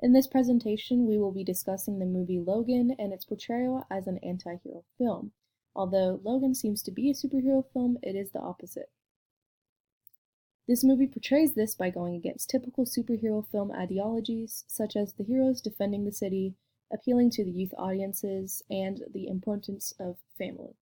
In this presentation, we will be discussing the movie Logan and its portrayal as an anti-hero film. Although Logan seems to be a superhero film, it is the opposite. This movie portrays this by going against typical superhero film ideologies, such as the heroes defending the city, appealing to the youth audiences, and the importance of family.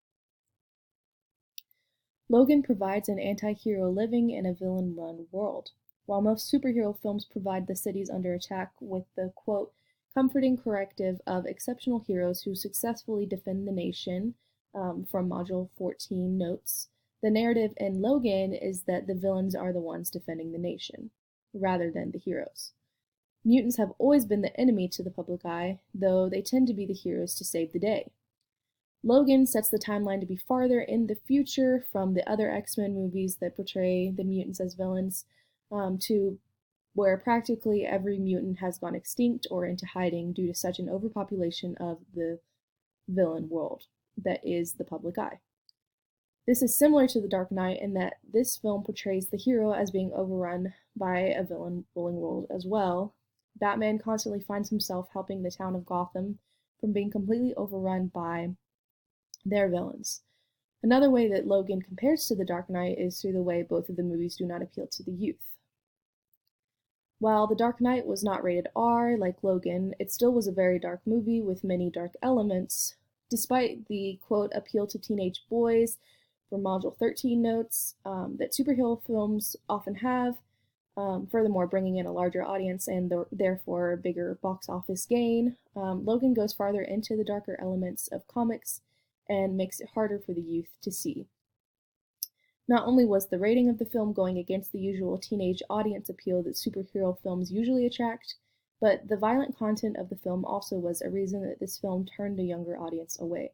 Logan provides an anti-hero living in a villain-run world. While most superhero films provide the cities under attack with the, quote, comforting corrective of exceptional heroes who successfully defend the nation, from Module 14 notes, the narrative in Logan is that the villains are the ones defending the nation, rather than the heroes. Mutants have always been the enemy to the public eye, though they tend to be the heroes to save the day. Logan sets the timeline to be farther in the future from the other X-Men movies that portray the mutants as villains, to where practically every mutant has gone extinct or into hiding due to such an overpopulation of the villain world that is the public eye. This is similar to The Dark Knight in that this film portrays the hero as being overrun by a villain ruling world as well. Batman constantly finds himself helping the town of Gotham from being completely overrun by their villains. Another way that Logan compares to The Dark Knight is through the way both of the movies do not appeal to the youth. While The Dark Knight was not rated R like Logan, it still was a very dark movie with many dark elements. Despite the, quote, appeal to teenage boys from Module 13 notes that superhero films often have, furthermore bringing in a larger audience and therefore bigger box office gain, Logan goes farther into the darker elements of comics and makes it harder for the youth to see. Not only was the rating of the film going against the usual teenage audience appeal that superhero films usually attract, but the violent content of the film also was a reason that this film turned a younger audience away.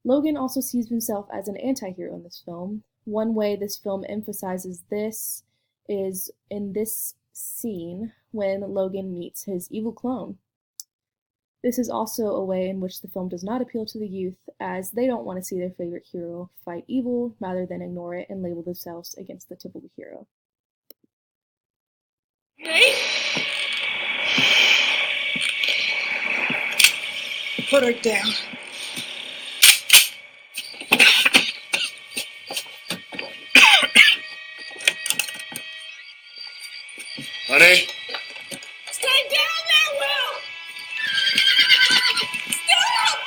Logan also sees himself as an anti-hero in this film. One way this film emphasizes this is in this scene when Logan meets his evil clone. This is also a way in which the film does not appeal to the youth, as they don't want to see their favorite hero fight evil rather than ignore it and label themselves against the typical hero. Hey! Put her down. Honey? Stay down there, Will! Stop!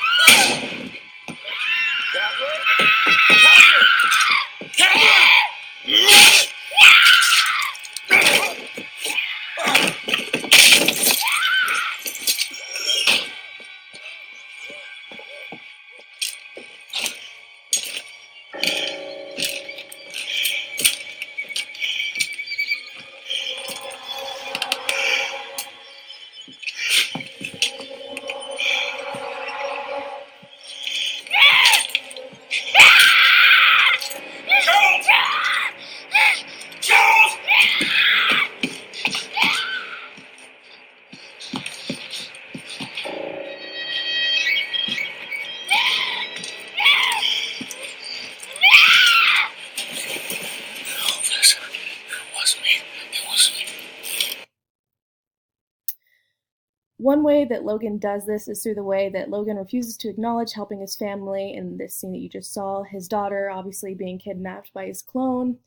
One way that Logan does this is through the way that Logan refuses to acknowledge helping his family in this scene that you just saw, his daughter obviously being kidnapped by his clone,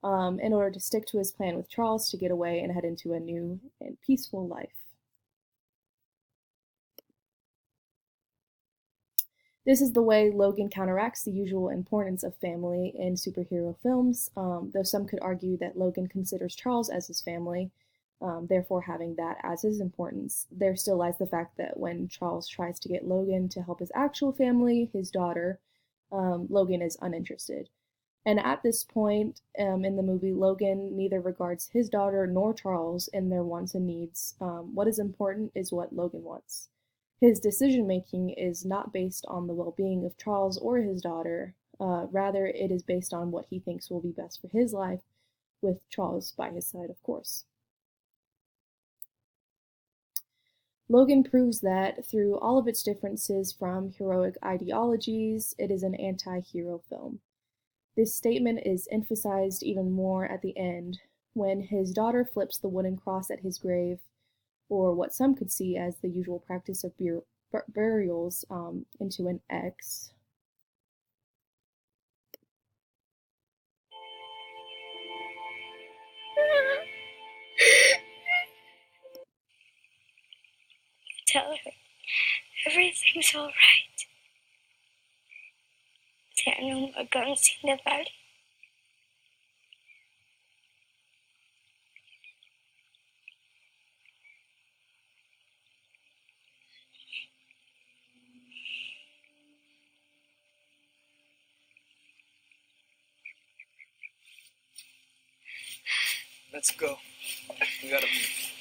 in order to stick to his plan with Charles to get away and head into a new and peaceful life. This is the way Logan counteracts the usual importance of family in superhero films, though some could argue that Logan considers Charles as his family, therefore having that as his importance. There still lies the fact that when Charles tries to get Logan to help his actual family, his daughter, Logan is uninterested. And at this point in the movie, Logan neither regards his daughter nor Charles in their wants and needs. What is important is what Logan wants. His decision-making is not based on the well-being of Charles or his daughter. Rather, it is based on what he thinks will be best for his life, with Charles by his side, of course. Logan proves that, through all of its differences from heroic ideologies, it is an anti-hero film. This statement is emphasized even more at the end, when his daughter flips the wooden cross at his grave, or what some could see as the usual practice of burials, into an X. Tell her everything's all right. There are no more guns in the valley. Let's go. We gotta move.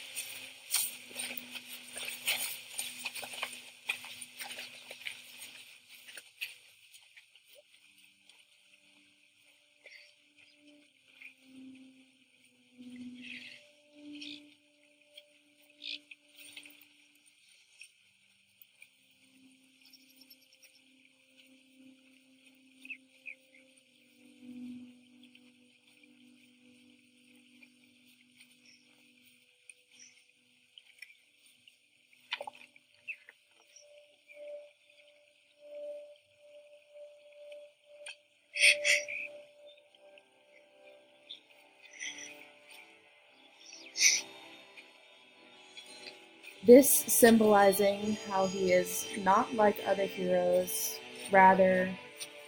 This symbolizing how he is not like other heroes, rather,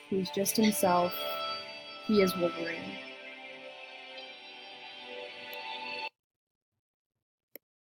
he's just himself. He is Wolverine.